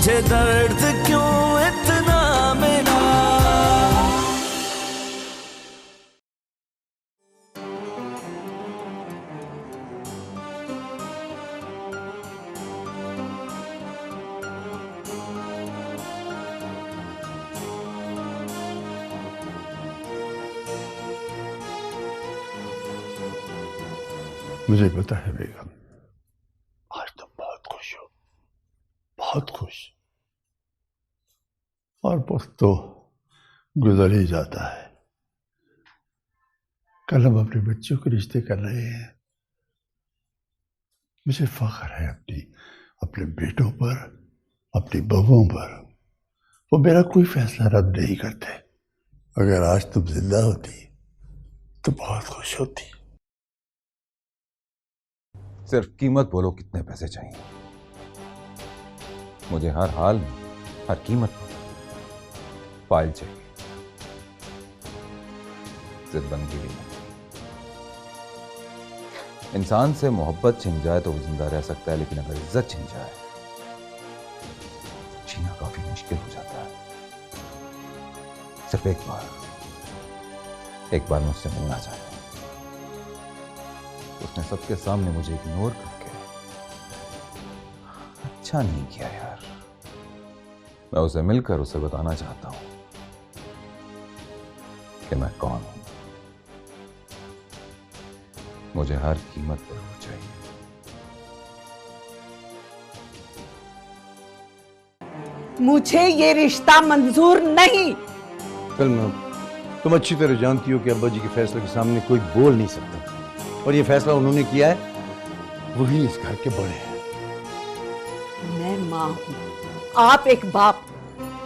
मुझे दर्द क्यों इतना मिला। मुझे पता है बेगम, आज तुम बहुत खुश हो, बहुत खुश। और वक्त तो गुजर ही जाता है। कल हम अपने बच्चों के रिश्ते कर रहे हैं। मुझे फख्र है अपने बेटों पर, अपनी बहुओं पर। वो मेरा कोई फैसला रद्द नहीं करते। अगर आज तुम जिंदा होती तो बहुत खुश होती। सिर्फ कीमत बोलो, कितने पैसे चाहिए? मुझे हर हाल में, हर कीमत पर फाइल चाहिए। जिद बन गई। इंसान से मोहब्बत छिन जाए तो वो जिंदा रह सकता है, लेकिन अगर इज्जत छिन जाए जीना काफी मुश्किल हो जाता है। सिर्फ एक बार मुझसे मिलना चाहे। उसने सबके सामने मुझे इग्नोर करके अच्छा नहीं किया यार। मैं उसे मिलकर उसे बताना चाहता हूं कि मैं कौन हूं। मुझे हर कीमत पर वो चाहिए। मुझे ये रिश्ता मंजूर नहीं। सलमा, तुम अच्छी तरह जानती हो कि अब्बा जी के फैसले के सामने कोई बोल नहीं सकता, और ये फैसला उन्होंने किया है, वही इस घर के बड़े हैं। मैं माँ हूँ, आप एक बाप।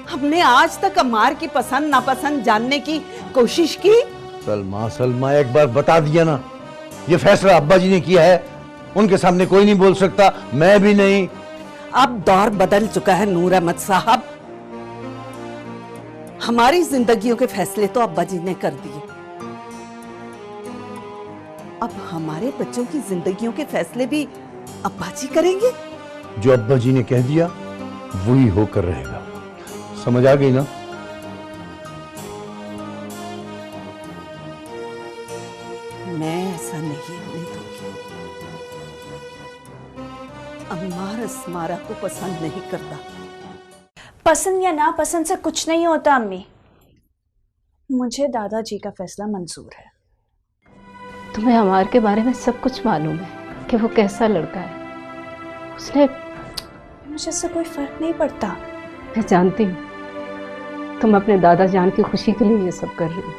हमने आज तक अम्मार की पसंद नापसंद जानने की कोशिश की। सलमा एक बार बता दिया ना, ये फैसला अब्बा जी ने किया है, उनके सामने कोई नहीं बोल सकता, मैं भी नहीं। अब दौर बदल चुका है नूर अहमद साहब। हमारी जिंदगियों के फैसले तो अब्बा जी ने कर दिए। अब हमारे बच्चों की जिंदगियों के फैसले भी अब्बा जी करेंगे। जो अब्बा जी ने कह दिया वही होकर रहेगा। समझ आ गई ना? मैं ऐसा नहीं होने दूंगी। अम्मार अस्मारा को पसंद नहीं करता। पसंद या ना पसंद से कुछ नहीं होता अम्मी। मुझे दादाजी का फैसला मंजूर है। तुम्हें अमार के बारे में सब कुछ मालूम है कि वो कैसा लड़का है। उसने मुझे इससे कोई फर्क नहीं पड़ता। मैं जानती हूँ तुम अपने दादा जान की खुशी के लिए ये सब कर रही हो।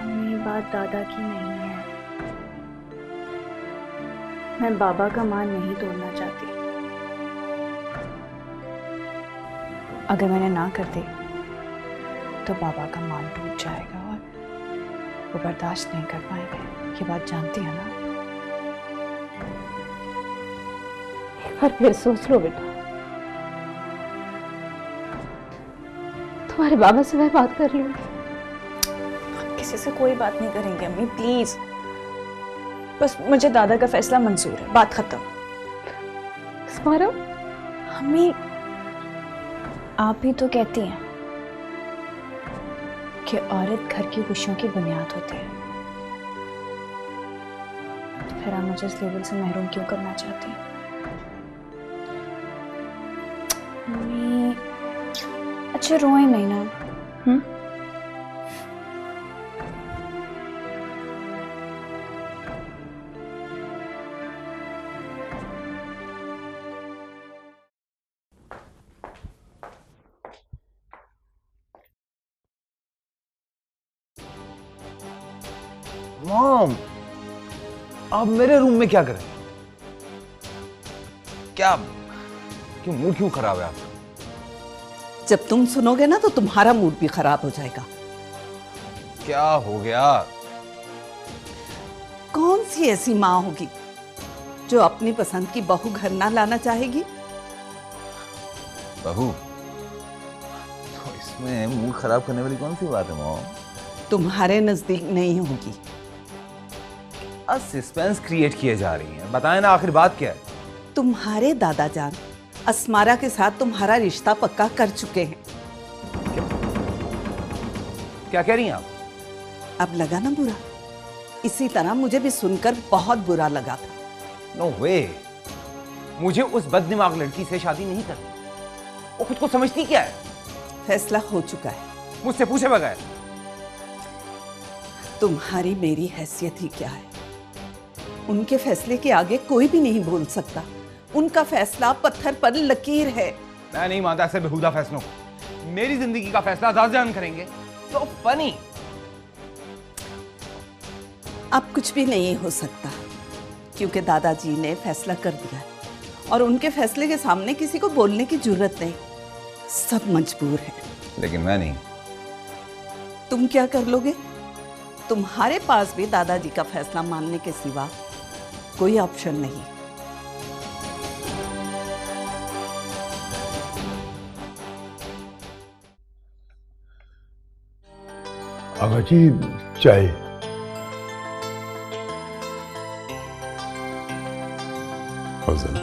अम्मी, बात दादा की नहीं है। मैं बाबा का मान नहीं तोड़ना चाहती। अगर मैंने ना कर दी तो बाबा का मान टूट जाएगा और वो बर्दाश्त नहीं कर पाएंगे। ये बात जानती है ना? एक बार फिर सोच लो बेटा। तुम्हारे बाबा से मैं बात कर लूंगी। हम किसी से कोई बात नहीं करेंगे अम्मी, प्लीज। बस मुझे दादा का फैसला मंजूर है, बात खत्म। स्मारा, अम्मी, आप भी तो कहती हैं कि औरत घर की खुशियों की बुनियाद होती है। तो फिर आप मुझे इस लेवल से महरूम क्यों करना चाहती हैं? अम्मी, अच्छा रोए नहीं ना। मॉम, आप मेरे रूम में क्या करें? क्या क्यों मूड क्यों खराब है आपका? जब तुम सुनोगे ना तो तुम्हारा मूड भी खराब हो जाएगा। क्या हो गया? कौन सी ऐसी माँ होगी जो अपनी पसंद की बहू घर ना लाना चाहेगी? बहू? तो इसमें मूड खराब करने वाली कौन सी बात है मॉम? तुम्हारे नजदीक नहीं होगी। सस्पेंस क्रिएट किए जा रही हैं। बताएं ना, आखिर बात क्या है? तुम्हारे दादा जान अस्मारा के साथ तुम्हारा रिश्ता पक्का कर चुके हैं। क्या कह रही हैं आप? अब लगा ना बुरा? इसी तरह मुझे भी सुनकर बहुत बुरा लगा था। नो वे, मुझे उस बददिमाग लड़की से शादी नहीं करनी। वो खुद को समझती क्या है? फैसला हो चुका है। मुझसे पूछे बगैर। तुम्हारी मेरी हैसियत ही क्या है? उनके फैसले के आगे कोई भी नहीं बोल सकता। उनका फैसला पत्थर पर लकीर है। मैं नहीं मानता ऐसे बेहुदा फैसलों को। मेरी जिंदगी का फैसला दादाजान करेंगे। तो फनी। अब कुछ भी नहीं हो सकता, क्योंकि दादाजी ने फैसला कर दिया है और उनके फैसले के सामने किसी को बोलने की जरूरत नहीं। सब मजबूर है। लेकिन मैं नहीं। तुम क्या कर लोगे? तुम्हारे पास भी दादाजी का फैसला मानने के सिवा कोई ऑप्शन नहीं। आगा जी, चाय। फजल,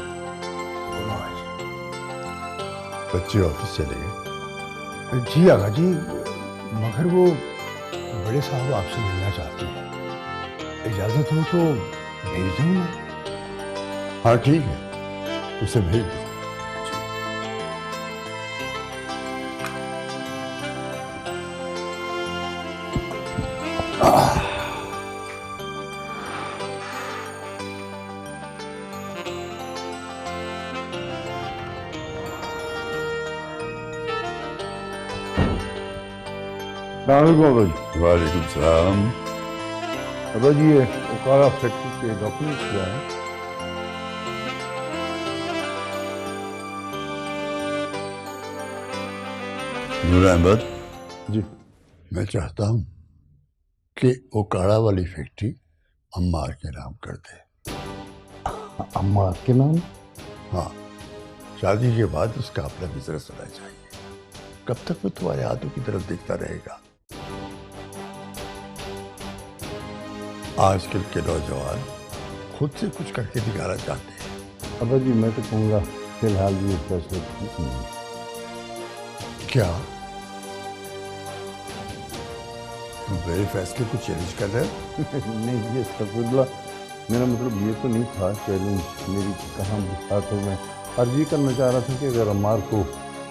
बच्चे ऑफिस चले गए? जी आगा जी, मगर वो बड़े साहब आपसे मिलना चाहते हैं। इजाजत हो तो भेज दूँ मैं? हाँ ठीक है, उसे भेज दो। वालेकुम सलाम। बाबा जी, ये ओकारा फैक्ट्री के डॉक्यूमेंट्स क्या है? नूर अहमद जी, मैं चाहता हूं कि ओकाड़ा वाली फैक्ट्री अम्मार के नाम कर दे। अम्मा के नाम? हाँ, शादी के बाद उसका अपना बिजनेस होना चाहिए। कब तक वो तुम्हारे हाथों की तरफ देखता रहेगा? आजकल के नौजवान खुद से कुछ करके दिखाना चाहते हैं। बाबा जी, मैं तो कहूँगा फिलहाल ये फैसला ठीक नहीं। क्या तुम मेरे फैसले को चैलेंज कर रहे हो? नहीं, ये अस्तगफुरुल्लाह, मेरा मतलब ये तो नहीं था चैलेंज। मेरी कहाँ बात है, मैं अर्जी करना चाह रहा था कि अगर अम्मार को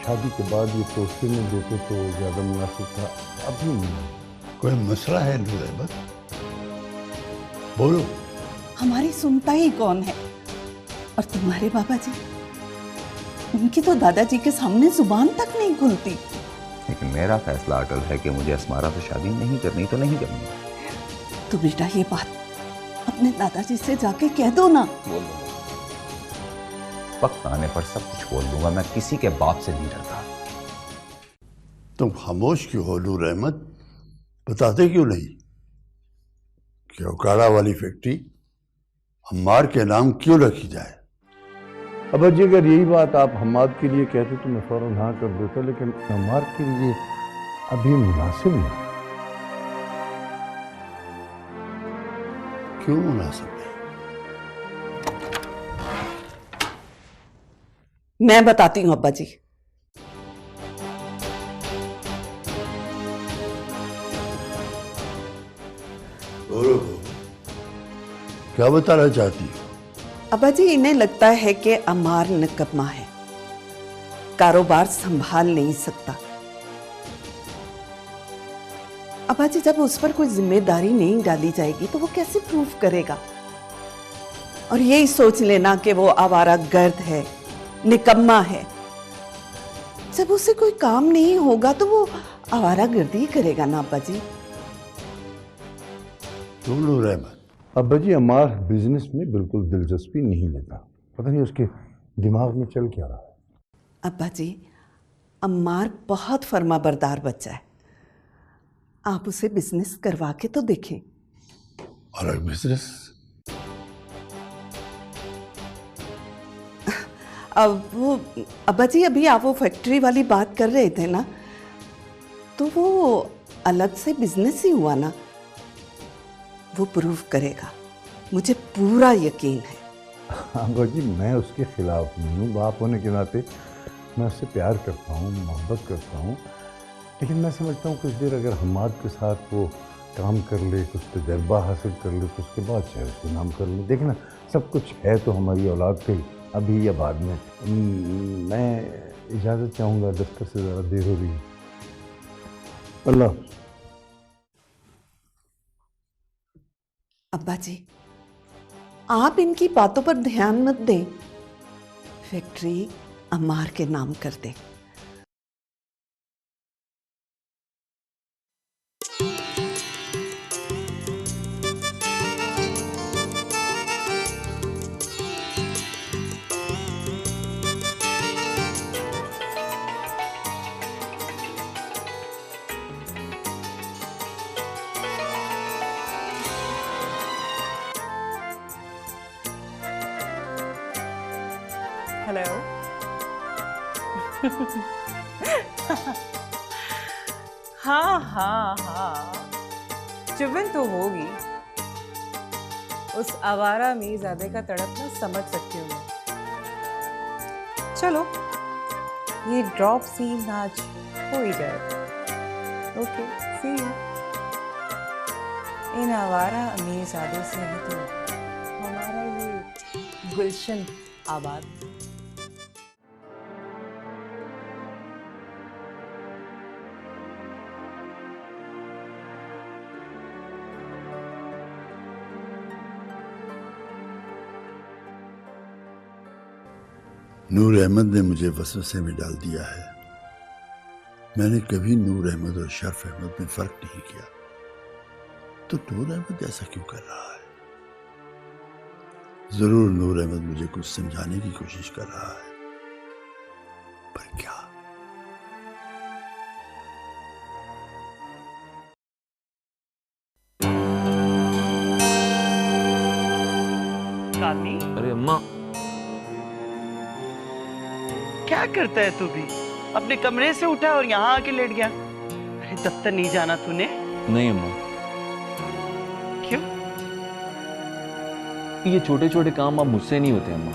शादी के बाद ये तोहफे में देते तो ज़्यादा मुनासिब था। अभी नहीं। कोई मसला है नूर अहमद? बोलो। हमारी सुनता ही कौन है? और तुम्हारे बाबा जी, उनकी तो दादाजी के सामने जुबान तक नहीं खुलती। लेकिन मेरा फैसला अटल है कि मुझे अस्मारा से शादी नहीं करनी तो नहीं करनी। तो बेटा ये बात अपने दादाजी से जाके कह दो ना। बोल दूंगा, वक्त आने पर सब कुछ बोल दूंगा। मैं किसी के बाप से नहीं डरता। तुम खामोश क्यों हो नूर अहमद? बताते क्यों नहीं कि ओकाड़ा वाली फैक्ट्री अम्मार के नाम क्यों रखी जाए? अब जी, अगर यही बात आप हम्माद के लिए कहते तो मैं फौरन हाँ कर देता, लेकिन अम्मार के लिए अभी मुनासिब नहीं। क्यों मुनासिब नहीं? मैं बताती हूँ अब्बा जी। बोलो, क्या बताना चाहती हो? अब्बा जी, इन्हें लगता है कि अम्मार निकम्मा है, कारोबार संभाल नहीं सकता। अब्बा जी, जब उस पर कोई जिम्मेदारी नहीं डाली जाएगी तो वो कैसे प्रूव करेगा? और यही सोच लेना कि वो आवारा गर्द है, निकम्मा है। जब उसे कोई काम नहीं होगा तो वो आवारा गर्दी ही करेगा ना अब्बा जी। तुम नूर अहमद? अब्बा जी, अम्मार बिजनेस में बिल्कुल दिलचस्पी नहीं लेता। पता नहीं उसके दिमाग में चल क्या रहा है। अब्बा जी, अम्मार बहुत फर्माबरदार बच्चा है। आप उसे बिजनेस करवा के तो देखें। अलग बिजनेस? अब वो अब्बा जी, अभी आप वो फैक्ट्री वाली बात कर रहे थे ना, तो वो अलग से बिजनेस ही हुआ ना। वो प्रूव करेगा, मुझे पूरा यकीन है। अब्बा जी मैं उसके खिलाफ नहीं हूँ, बाप होने के नाते मैं उससे प्यार करता हूँ, मोहब्बत करता हूँ, लेकिन मैं समझता हूँ कुछ देर अगर हमाद के साथ वो काम कर ले, कुछ तजर्बा हासिल कर ले, तो उसके बाद चाहे उसके नाम कर ले। देखना सब कुछ है तो हमारी औलाद के अभी या बाद में। मैं इजाज़त चाहूँगा, दफ्तर से ज़रा देर हो रही है। अल्लाह। अब्बा जी, आप इनकी बातों पर ध्यान मत दें, फैक्ट्री अम्मार के नाम कर दें। हेलो। हाँ हाँ हाँ, चुभन तो होगी। उस आवारा मीरजादे का तड़पना समझ सकती हूँ मैं। चलो ये ड्रॉप सीन आज हो ही जाएगा। Okay, C you. इन आवारा मीरजादे से ही तो हमारा ये गुलशन आबाद। नूर अहमद ने मुझे वसवसे में डाल दिया है। मैंने कभी नूर अहमद और शर्फ अहमद में फर्क नहीं किया, तो नूर अहमद ऐसा क्यों कर रहा है? जरूर नूर अहमद मुझे कुछ समझाने की कोशिश कर रहा है, पर क्या? कामी, अरे अम्मा, क्या करता है तू भी? अपने कमरे से उठा और यहाँ आके लेट गया। अरे दफ्तर नहीं जाना तूने? नहीं अम्मा। क्यों? ये छोटे छोटे काम अब मुझसे नहीं होते अम्मा।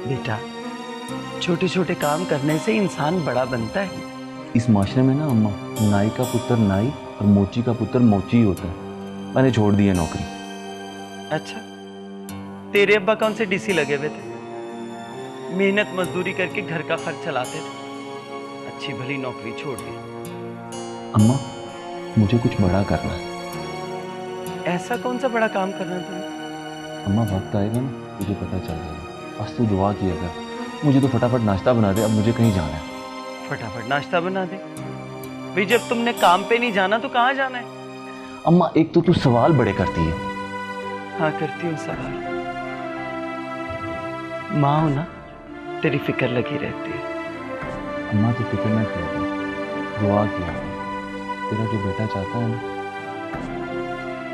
बेटा, छोटे छोटे काम करने से इंसान बड़ा बनता है। इस माशरे में ना अम्मा, नाई का पुत्र नाई और मोची का पुत्र मोची ही होता है। मैंने छोड़ दी है नौकरी। अच्छा, तेरे अब्बा कौन से डीसी लगे हुए थे? मेहनत मजदूरी करके घर का खर्च चलाते थे। अच्छी भली नौकरी छोड़ दी। अम्मा, मुझे कुछ बड़ा करना है। ऐसा कौन सा बड़ा काम करना तुमने? अम्मा वक्त आएगा ना, तुझे पता चल जाएगा। बस तू दुआ किया कर। मुझे तो फटाफट नाश्ता बना दे, अब मुझे कहीं जाना है। फटाफट नाश्ता बना दे? भाई जब तुमने काम पे नहीं जाना तो कहाँ जाना है? अम्मा एक तो तू सवाल बड़े करती है। हाँ करती हूँ सवाल। माँ हो ना, तेरी फिक्र लगी रहती है। अम्मा तो फिक्र न कर, दुआ किया तेरा जो बेटा चाहता है ना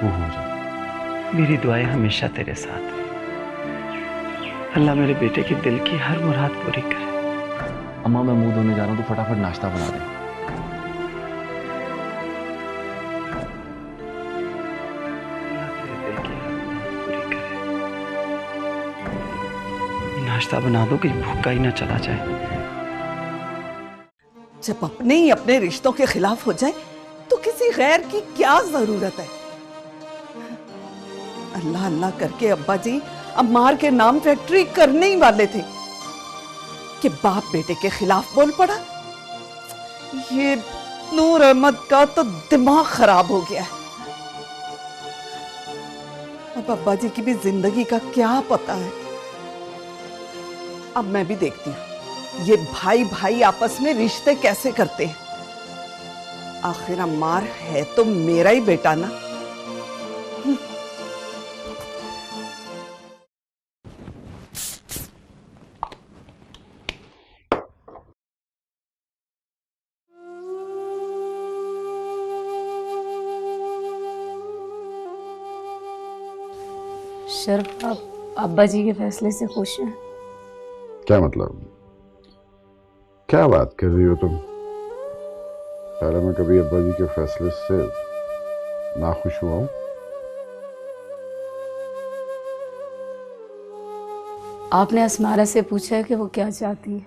वो हो जाए। मेरी दुआएं हमेशा तेरे साथ है। अल्लाह मेरे बेटे के दिल की हर मुराद पूरी करे। अम्मा मैं मुंह धोने जा रहा हूँ, तो फटाफट नाश्ता बना दे। अल्लाह तेरे दिल की हर मुराद पूरी करे। नाश्ता बना दो कि भूखा ही ना चला जाए। जब अपने ही अपने रिश्तों के खिलाफ हो जाए तो किसी गैर की क्या जरूरत है? अल्लाह अल्लाह करके अब्बा जी अम्मार के नाम फैक्ट्री करने ही वाले थे कि बाप बेटे के खिलाफ बोल पड़ा। ये नूर अहमद का तो दिमाग खराब हो गया है। अब अब्बा जी की भी जिंदगी का क्या पता है। अब मैं भी देखती हूँ ये भाई भाई आपस में रिश्ते कैसे करते हैं। आखिर अम्मार है तो मेरा ही बेटा ना। शर्फ, आप अब्बा जी के फैसले से खुश हैं? क्या मतलब? क्या बात कर रही हो तुम? पहले मैं कभी अब्बा जी के फैसले से नाखुश हुआ हूं? आपने असमारा से पूछा है कि वो क्या चाहती है?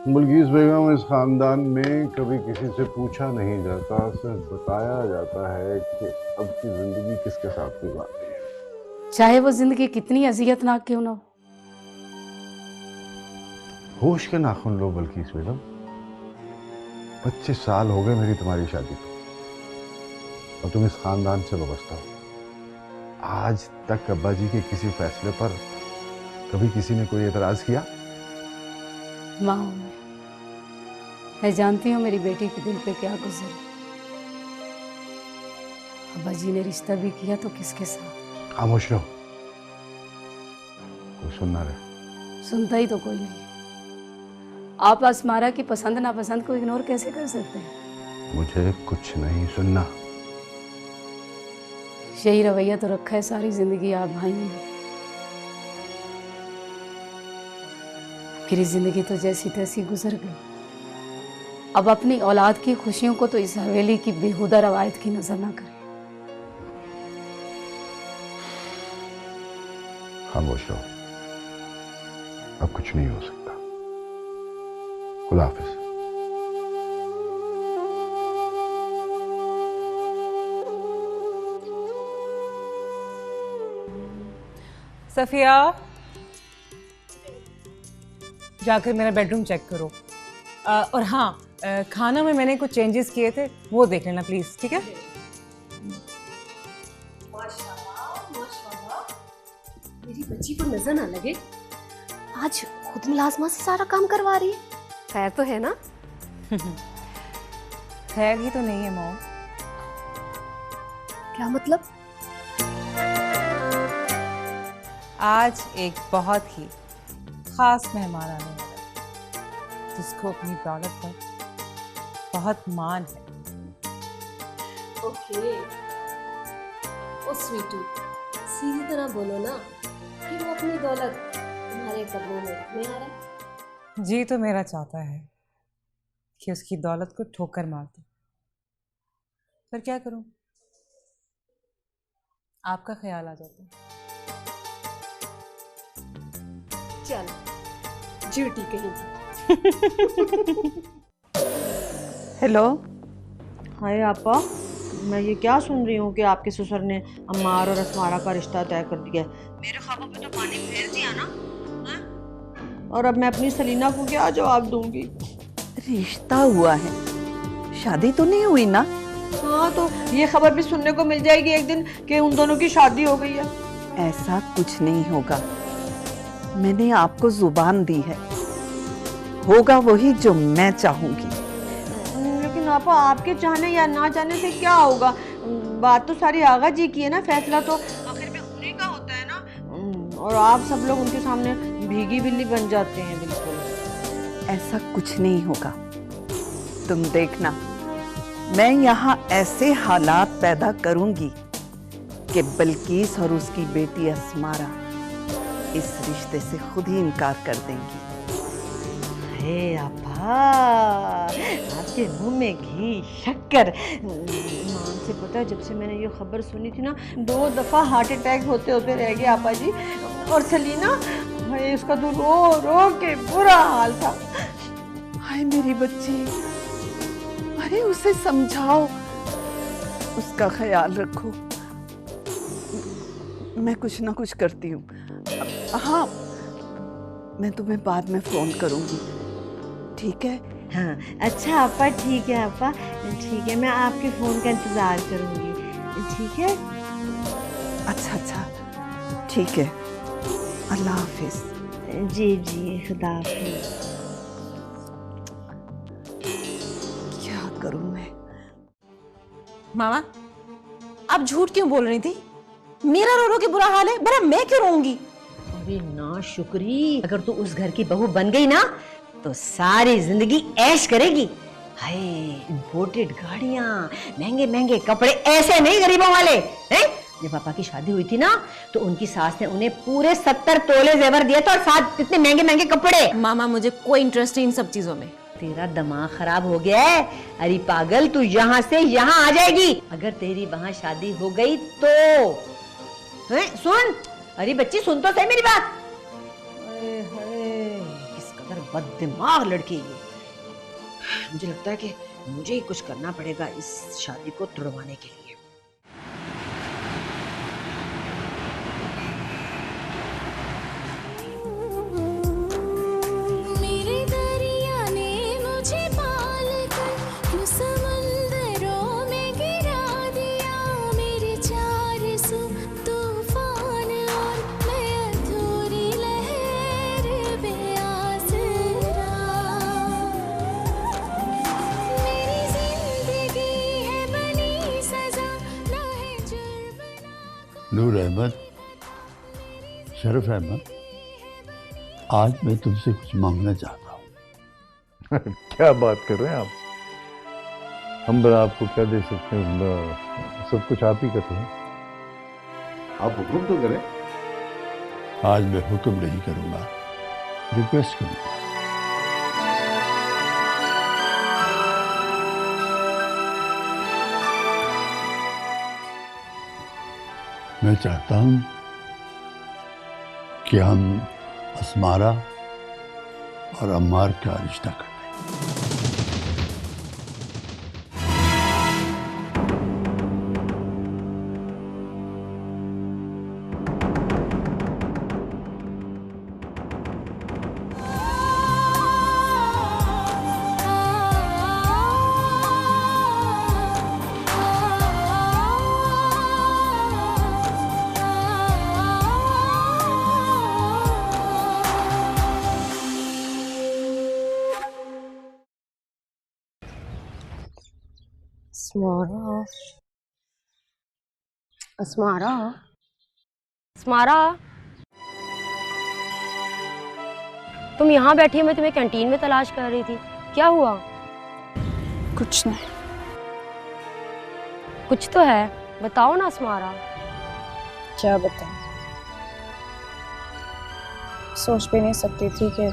बल्कीस बेगम, इस खानदान में कभी किसी से पूछा नहीं जाता, सिर्फ बताया जाता है कि अब की जिंदगी किसके साथ गुजारनी है। चाहे वो जिंदगी कितनी अजियतनाक क्यों ना हो। होश के नाखून लो बल्कीस बेगम। 25 साल हो गए मेरी तुम्हारी शादी को, और तुम इस खानदान से वाबस्ता हो। आज तक अब्बा जी के किसी फैसले पर कभी किसी ने कोई एतराज किया? माँ हूं मैं जानती हूँ मेरी बेटी के दिल पे क्या गुजरे। अब्बा जी ने रिश्ता भी किया तो किसके साथ? खामोश रहो, कोई सुन ना रहे। सुनता ही तो कोई नहीं। आप असमारा की पसंद नापसंद को इग्नोर कैसे कर सकते हैं? मुझे कुछ नहीं सुनना। यही रवैया तो रखा है सारी जिंदगी आप भाइयों ने। मेरी जिंदगी तो जैसी तैसी गुजर गई। अब अपनी औलाद की खुशियों को तो इस हवेली की बेहुदा रवायत की नजर ना करें। खामोश रहो, अब कुछ नहीं हो सकता। खुदा हाफिज। सफिया, जाकर मेरा बेडरूम चेक करो। और हाँ, खाना में मैंने कुछ चेंजेस किए थे, वो देख लेना प्लीज, ठीक है? मेरी बच्ची को नजर ना लगे, आज खुद मुलाजमा से सारा काम करवा रही है। खैर तो है ना? खैर ही तो नहीं है मॉम। क्या मतलब? आज एक बहुत ही खास मेहमान आने वाला है, जिसको अपनी दौलत पर बहुत मान है। ओके, ओ स्वीटू, सीधी तरह बोलो ना कि वो अपनी दौलत तुम्हारे कदमों में रखने आ रहा है। जी तो मेरा चाहता है कि उसकी दौलत को ठोकर मार दूं, पर क्या करूं, आपका ख्याल आ जाता है। चल, झूठी कहीं। हेलो। हाय आपा, मैं ये क्या सुन रही हूँ कि आपके ससुर ने अम्मार और असमारा का रिश्ता तय कर दिया है। मेरे ख्वाबों पे तो पानी फेर दिया ना। हा? और अब मैं अपनी सलीना को क्या जवाब दूंगी? रिश्ता हुआ है, शादी तो नहीं हुई ना। हाँ, तो ये खबर भी सुनने को मिल जाएगी एक दिन कि उन दोनों की शादी हो गई है। ऐसा कुछ नहीं होगा, मैंने आपको जुबान दी है, होगा वही जो मैं चाहूंगी। लेकिन आपा, आपके चाहने या ना चाहने से क्या होगा? बात तो सारी आगा जी की है ना, फैसला तो आखिर में उन्हीं का होता है ना। और आप सब लोग उनके सामने भीगी बिल्ली बन जाते हैं। बिल्कुल ऐसा कुछ नहीं होगा, तुम देखना, मैं यहाँ ऐसे हालात पैदा करूंगी कि बल्कीस और उसकी बेटी असमारा इस रिश्ते से खुद ही इनकार कर देंगी। हे आपा, आपके मुंह में घी शक्कर। मान से पता है, जब से मैंने ये खबर सुनी थी ना, 2 दफा हार्ट अटैक होते होते रह गए आपा जी। और सलीना, हाय, उसका तो रो रो के बुरा हाल था। हाय मेरी बच्ची, अरे उसे समझाओ, उसका ख्याल रखो। मैं कुछ ना कुछ करती हूँ। हाँ, मैं तुम्हें बाद में फोन करूंगी, ठीक है? हाँ, अच्छा आपा, ठीक है आपा, ठीक है, मैं आपके फोन का इंतजार करूंगी, ठीक है? अच्छा अच्छा, ठीक है, अल्लाह हाफिज। जी जी, खुदा हाफिज। क्या करूं मैं? मामा, आप झूठ क्यों बोल रही थी? मेरा रो रो के बुरा हाल है, भला मैं क्यों रोऊंगी? अरे ना शुक्री, अगर तू उस घर की बहू बन गई ना तो सारी जिंदगी ऐश करेगी। हाय, इंपोर्टेड गाड़ियां, महंगे महंगे कपड़े, ऐसे नहीं गरीबों वाले हैं। जब पापा की शादी हुई थी ना, तो उनकी सास ने उन्हें पूरे 70 तोले जेवर दिए थे और साथ इतने महंगे महंगे कपड़े। मामा, मुझे कोई इंटरेस्ट नहीं इन सब चीजों में। तेरा दिमाग खराब हो गया है। अरे पागल, तू यहाँ से यहाँ आ जाएगी अगर तेरी वहां शादी हो गई तो। हैं, सुन, अरे बच्ची सुन तो सही मेरी बात। हाय, किस कदर बददिमाग लड़की है ये। मुझे लगता है कि मुझे ही कुछ करना पड़ेगा इस शादी को तुड़वाने के लिए। मेरे दरिया ने मुझे पाल कर क्यों समंदरों में गिरा दिया, मेरे चार सौ तूफान और मैं अधूरी लहर बेआसरा। मेरी जिंदगी है बनी सजा, ना है जुर्म। नूर अहमद, शरफ अहमद, आज मैं तुमसे कुछ मांगना चाहता हूँ। क्या बात कर रहे हैं आप? हम बड़ा आपको क्या दे सकते हैं? सब कुछ आप ही करते हैं। आप हुक्म तो करें। आज मैं हुक्म नहीं करूँगा, रिक्वेस्ट करूँगा। मैं चाहता हूँ कि हम असमारा और अम्मार का रिश्ता कर दें। अस्मारा, अस्मारा, अस्मारा, तुम यहाँ बैठी हो, मैं तुम्हें कैंटीन में तलाश कर रही थी। क्या हुआ? कुछ नहीं। कुछ तो है, बताओ ना अस्मारा। क्या बताऊं? सोच भी नहीं सकती थी कि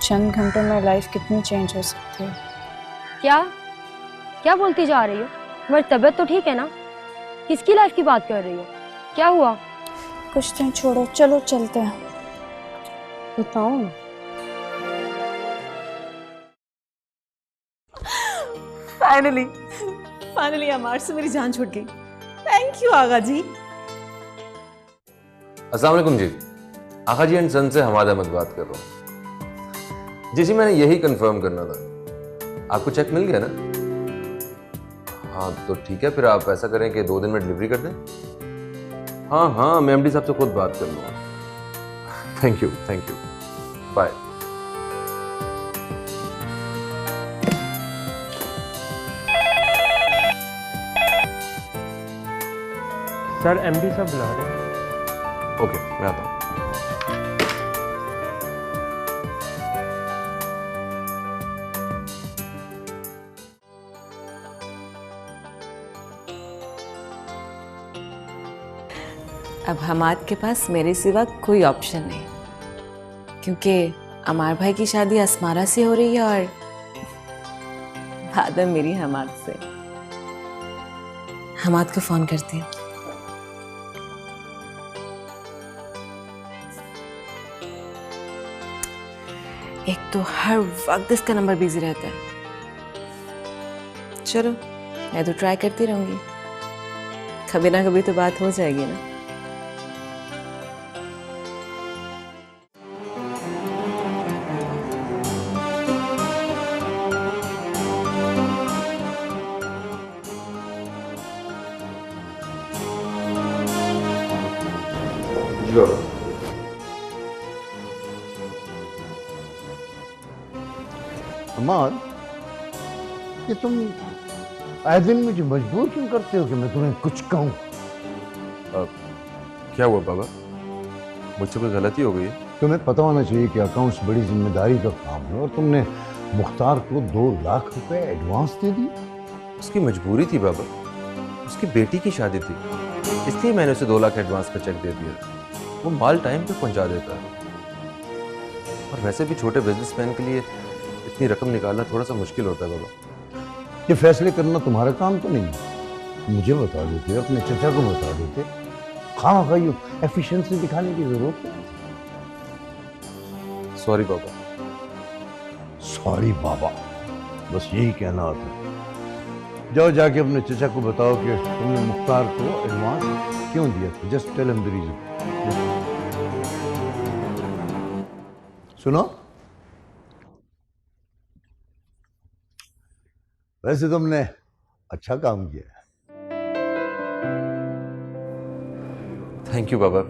चंद घंटों में लाइफ कितनी चेंज हो सकती है। क्या क्या बोलती जा रही हो? तुम्हारी तबीयत तो ठीक है ना? किसकी लाइफ की बात कर रही हो? क्या हुआ? कुछ दिन छोड़ो, चलो चलते हैं। बताओ ना। फाइनली फाइनली अमार से मेरी जान छूट गई। थैंक यू आगा जी। अस्सलाम वालेकुम जी। आका जी एंड सन से हमाद अहमद बात कर रहा हूँ। जी मैंने यही कंफर्म करना था। आपको चेक मिल गया ना? हाँ तो ठीक है, फिर आप ऐसा करें कि 2 दिन में डिलीवरी कर दें। हाँ मैं एमडी साहब से खुद बात कर लूँगा। Thank you bye. Sir MD साहब बुला रहे हैं। ओके मैं आता हूँ। अब हमाद के पास मेरे सिवा कोई ऑप्शन नहीं, क्योंकि अमार भाई की शादी अस्मारा से हो रही है और बाद में मेरी हमाद से। हमाद को फोन करती हूँ। एक तो हर वक्त इसका नंबर बिजी रहता है। चलो मैं तो ट्राई करती रहूंगी, कभी ना कभी तो बात हो जाएगी ना। अमान, कि तुम आए दिन मुझे मजबूर क्यों करते हो कि मैं तुम्हें कुछ कहूँ? क्या हुआ बाबा? मुझसे कोई गलती हो गई है? तुम्हें पता होना चाहिए कि अकाउंट्स बड़ी जिम्मेदारी का काम है और तुमने मुख्तार को 2 लाख रुपए एडवांस दे दी। उसकी मजबूरी थी बाबा, उसकी बेटी की शादी थी, इसलिए मैंने उसे 2 लाख एडवांस का चेक दे दिया। वो माल टाइम पे पहुंचा देता है, और वैसे भी छोटे बिजनेसमैन के लिए इतनी रकम निकालना थोड़ा सा मुश्किल होता है बाबा। ये फैसले करना तुम्हारा काम तो नहीं, मुझे बता देते, अपने चचा को बता देते। खामखा एफिशिएंसी दिखाने की जरूरत है। सॉरी पापा। सॉरी बाबा, बस यही कहना आता। जाओ जाके अपने चचा को बताओ कि तुमने मुख्तार को एडवांस क्यों दिया था। Just tell him the reason. सुनो, वैसे तुमने अच्छा काम किया। थैंक यू पापा।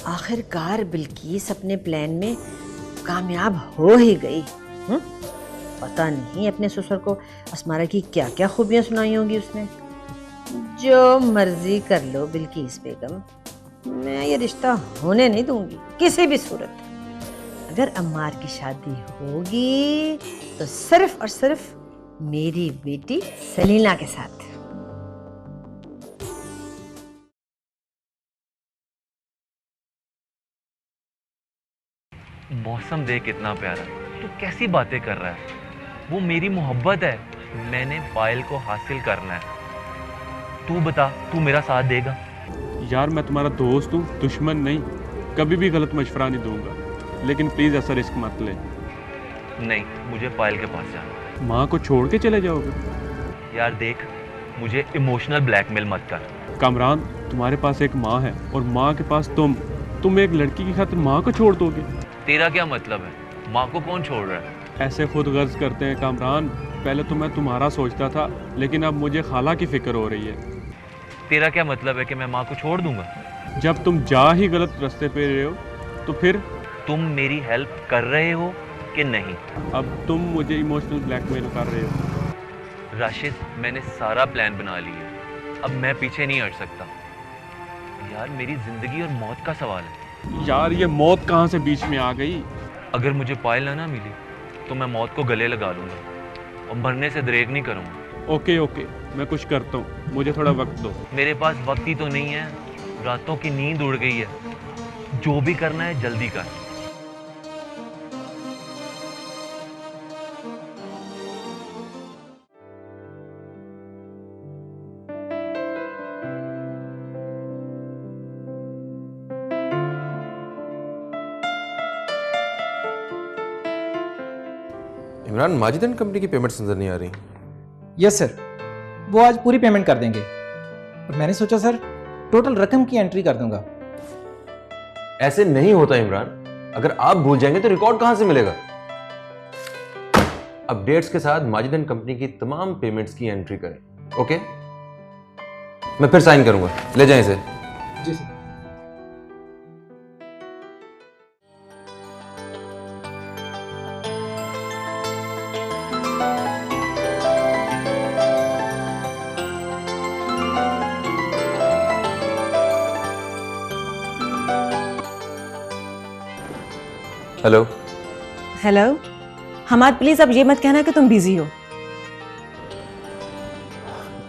आखिरकार बिल्किस अपने प्लान में कामयाब हो ही गई। पता नहीं अपने ससुर को अस्मारा की क्या क्या खूबियां सुनाई होंगी उसने। जो मर्जी कर लो बिल्किस बेगम, मैं ये रिश्ता होने नहीं दूंगी किसी भी सूरत। अगर अम्मार की शादी होगी तो सिर्फ और सिर्फ मेरी बेटी सलीना के साथ। मौसम देख कितना प्यारा। तू कैसी बातें कर रहा है? वो मेरी मोहब्बत है, मैंने पायल को हासिल करना है। तू बता, तू मेरा साथ देगा? यार मैं तुम्हारा दोस्त हूँ, दुश्मन नहीं। कभी भी गलत मशवरा नहीं दूंगा, लेकिन प्लीज ऐसा रिस्क मत ले। नहीं, मुझे पायल के पास जाना है। माँ को छोड़ के चले जाओगे? यार देख, मुझे इमोशनल ब्लैकमेल मत कर। कामरान, तुम्हारे पास एक माँ है और माँ के पास तुम एक लड़की की खातिर माँ को छोड़ दोगे? तेरा क्या मतलब है? माँ को कौन छोड़ रहा है? ऐसे खुद गर्ज करते हैं कामरान। पहले तो मैं तुम्हारा सोचता था, लेकिन अब मुझे खाला की फिक्र हो रही है। तेरा क्या मतलब है कि मैं माँ को छोड़ दूंगा? जब तुम जा ही गलत रास्ते पे रहे हो तो फिर तुम मेरी हेल्प कर रहे हो कि नहीं? अब तुम मुझे इमोशनल ब्लैकमेल कर रहे हो। राशिद, मैंने सारा प्लान बना लिया, अब मैं पीछे नहीं हट सकता। यार मेरी जिंदगी और मौत का सवाल है। यार ये मौत कहाँ से बीच में आ गई? अगर मुझे पायल ना मिली तो मैं मौत को गले लगा लूंगा और मरने से दरेक नहीं करूंगा। ओके, मैं कुछ करता हूँ, मुझे थोड़ा वक्त दो। मेरे पास वक्त ही तो नहीं है, रातों की नींद उड़ गई है। जो भी करना है जल्दी कर। इमरान, माजिद एंड कंपनी की पेमेंट्स नजर नहीं आ रही। यस सर, वो आज पूरी पेमेंट कर देंगे। और मैंने सोचा सर टोटल रकम की एंट्री कर दूंगा। ऐसे नहीं होता इमरान, अगर आप भूल जाएंगे तो रिकॉर्ड कहां से मिलेगा? अपडेट्स के साथ माजिद एंड कंपनी की तमाम पेमेंट्स की एंट्री करें। ओके, मैं फिर साइन करूंगा, ले जाएं इसे। जी sir. Hello. Hello Hamad, please अब ये मत कहना कि तुम बिजी हो,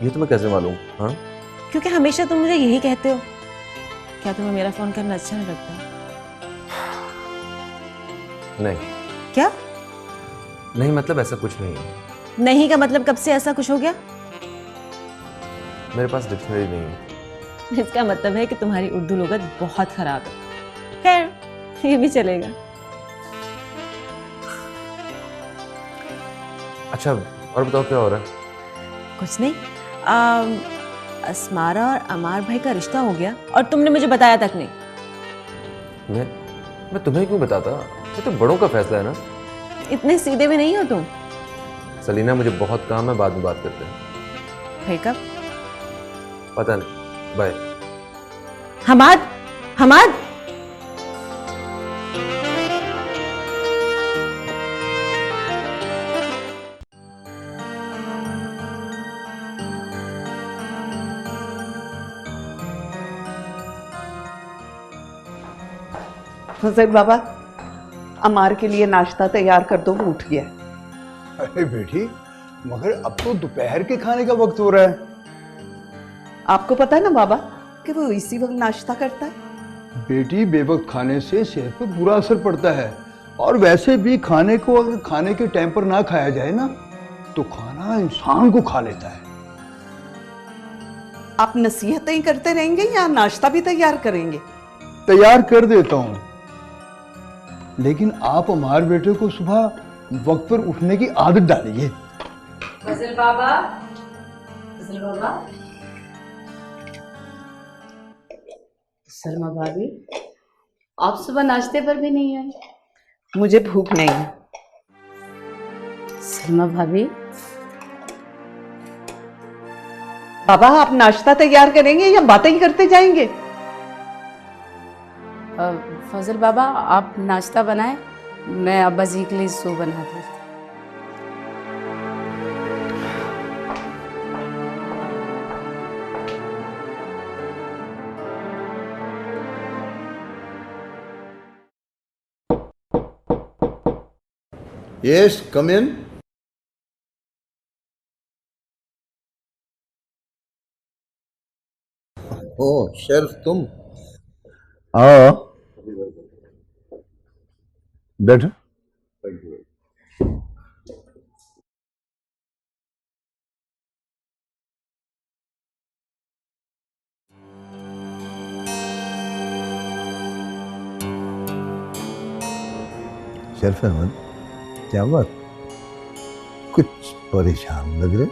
ये तुम्हें कैसे मालूम? हाँ, क्योंकि हमेशा तुम मुझे यही कहते हो। क्या तुम्हें मेरा फोन करना अच्छा नहीं लगता? नहीं। क्या नहीं, मतलब ऐसा कुछ नहीं है। नहीं का मतलब कब से ऐसा कुछ हो गया? मेरे पास डिक्शनरी नहीं है। इसका मतलब है कि तुम्हारी उर्दू लुगत बहुत खराब है। खैर ये भी चलेगा। अच्छा, और बताओ क्या हो रहा है? कुछ नहीं, अस्मारा और अमार भाई का रिश्ता हो गया और तुमने मुझे बताया तक नहीं। मैं तुम्हें क्यों बताता? ये तो बड़ों का फैसला है ना। इतने सीधे भी नहीं हो तुम। सलीना, मुझे बहुत काम है, बाद में बात करते हैं। फिर कब? पता नहीं, बाय। हमाद, हमाद, हुसैन बाबा, अमार के लिए नाश्ता तैयार कर दो, वो उठ गया। अरे बेटी, मगर अब तो दोपहर के खाने का वक्त हो रहा है। आपको पता है ना बाबा कि वो इसी वक्त नाश्ता करता है। बेटी, बेवक्त खाने से सेहत पर बुरा असर पड़ता है, और वैसे भी खाने को अगर खाने के टाइम पर ना खाया जाए ना तो खाना इंसान को खा लेता है। आप नसीहतें करते रहेंगे या नाश्ता भी तैयार करेंगे? तैयार कर देता हूं, लेकिन आप हमारे बेटे को सुबह वक्त पर उठने की आदत डालिए। फजल बाबा, फजल बाबा, सलमा भाभी, आप सुबह नाश्ते पर भी नहीं आए? मुझे भूख नहीं है। सलमा भाभी, बाबा आप नाश्ता तैयार करेंगे या बातें ही करते जाएंगे? फजल बाबा आप नाश्ता बनाएं, मैं अब्बा जी के लिए सूप बना देती हूँ। यस, कम इन। ओ शेर्फ तुम आओ, बैठो। शेर्फ अहमद, क्या बात, कुछ परेशान लग रहे?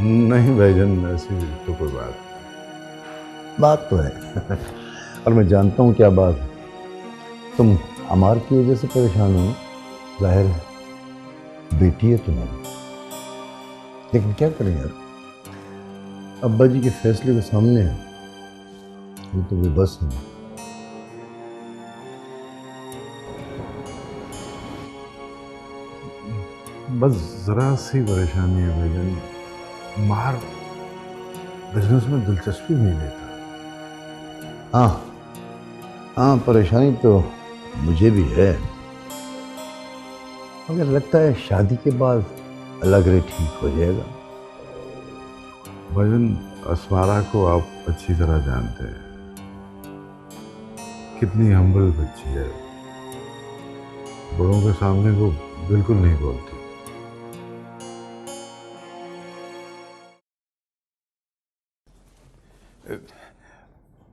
नहीं भाईजान, ऐसी तो कोई बात तो है और मैं जानता हूँ क्या बात है। तुम अमार की वजह से परेशान हो, जाहिर है बेटी है तुम्हारी, लेकिन क्या करें यार, अब्बा जी के फैसले के सामने है, वो तो बेबस है। बस जरा सी परेशानी है भाईजान, मार बिजनेस में दिलचस्पी नहीं लेता। हाँ, परेशानी तो मुझे भी है, मगर लगता है शादी के बाद अलग रे ठीक हो जाएगा। भाईजान, अस्मारा को आप अच्छी तरह जानते हैं, कितनी हम्बल बच्ची है, बड़ों के सामने वो बिल्कुल नहीं बोलती।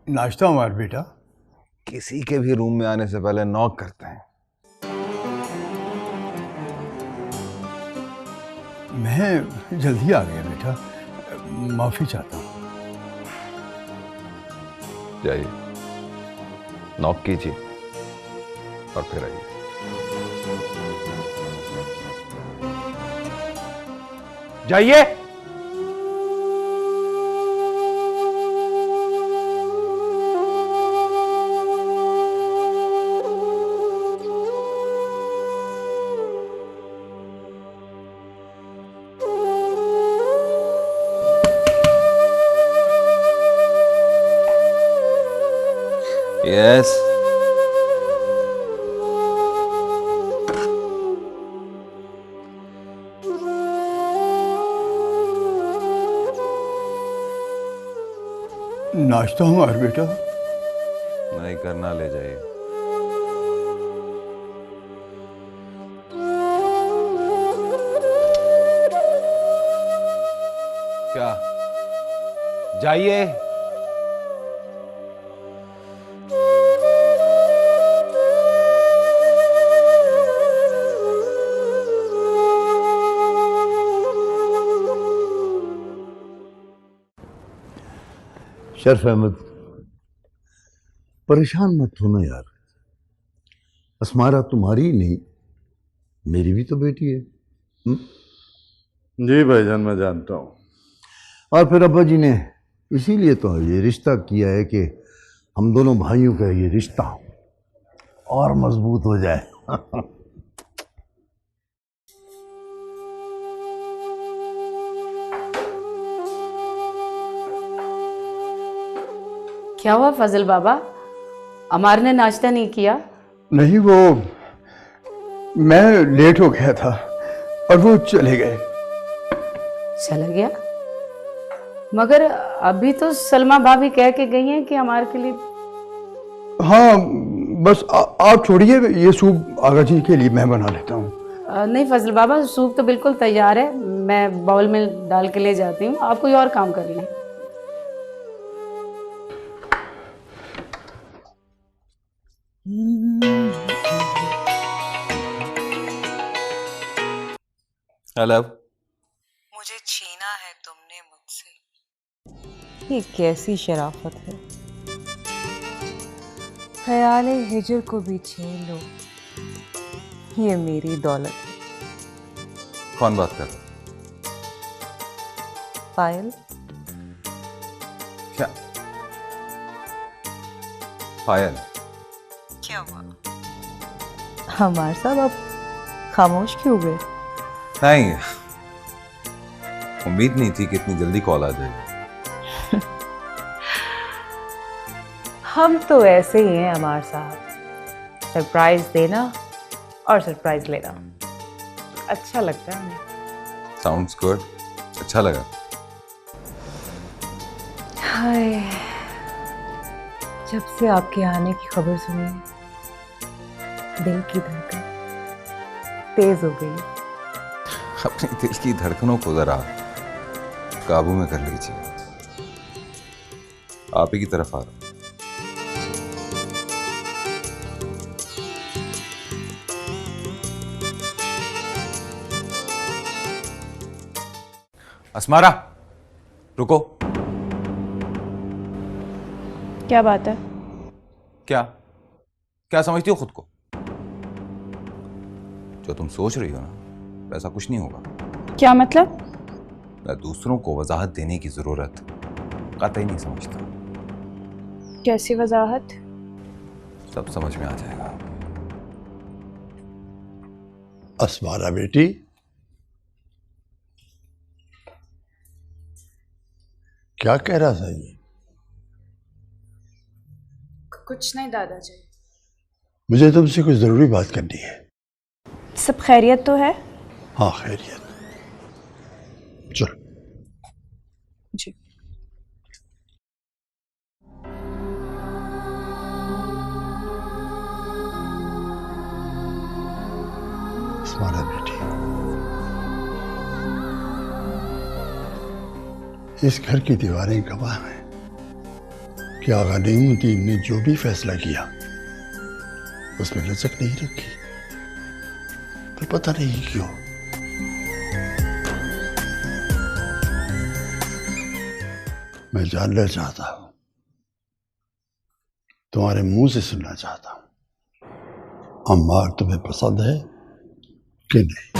नाश्ता हमारा बेटा किसी के भी रूम में आने से पहले नॉक करते हैं। मैं जल्दी आ गया बेटा, माफी चाहता हूँ। जाइए, नॉक कीजिए और फिर आइए। जाइए। यस, नाश्ता हमारा बेटा। नहीं करना, ले जाइए। क्या? जाइए। शर्फ अहमद, परेशान मत होना यार, अस्मारा तुम्हारी ही नहीं, मेरी भी तो बेटी है। जी भाईजान, मैं जानता हूँ। और फिर अब्बा जी ने इसीलिए तो ये रिश्ता किया है कि हम दोनों भाइयों का ये रिश्ता और मजबूत हो जाए। क्या हुआ फजल बाबा, अमार ने नाश्ता नहीं किया? नहीं, वो मैं लेट हो गया था और वो चले गए। चला गया? मगर अभी तो सलमा भाभी कह के गई हैं कि अमार के लिए। हाँ, बस आप छोड़िए, ये सूप आगा जी के लिए मैं बना लेता हूँ। नहीं फजल बाबा, सूप तो बिल्कुल तैयार है, मैं बाउल में डाल के ले जाती हूँ, आप कोई और काम कर लें। हेलो। मुझे छीना है तुमने मुझसे, ये कैसी शराफत है। ख्याले हिजर को भी छीन लो, ये मेरी दौलत है। कौन बात कर रहा? पायल। क्या पायल? क्या हुआ? हमारे साहब आप खामोश क्यों गए? नहीं, उम्मीद नहीं थी कि इतनी जल्दी कॉल आ जाएगी। हम तो ऐसे ही हैं अमार साहब, सरप्राइज देना और सरप्राइज लेना अच्छा लगता है हमें। साउंड्स गुड, अच्छा लगा। हाय, जब से आपके आने की खबर सुनी दिल की धड़कन तेज हो गई। अपने दिल की धड़कनों को जरा काबू में कर लीजिए। आप ही की तरफ आ रहा हूं। अस्मारा, रुको। क्या बात है? क्या क्या समझती हो खुद को? जो तुम सोच रही हो ना, वैसा कुछ नहीं होगा। क्या मतलब? मैं दूसरों को वजाहत देने की जरूरत कतई नहीं समझता। कैसी वजाहत? सब समझ में आ जाएगा। अस्मारा बेटी, क्या कह रहा था ये? कुछ नहीं दादाजी। मुझे तुमसे कुछ जरूरी बात करनी है। सब खैरियत तो है? हाँ खैरियत। चलो। जी। अस्मारा बेटी, इस घर की दीवारें गवाह हैं कि आगा नईमुद्दीन ने जो भी फैसला किया उसमें लचक नहीं रखी, पर पता नहीं क्यों मैं जानना चाहता हूं, तुम्हारे मुंह से सुनना चाहता हूं, अम्मार तुम्हें पसंद है कि नहीं?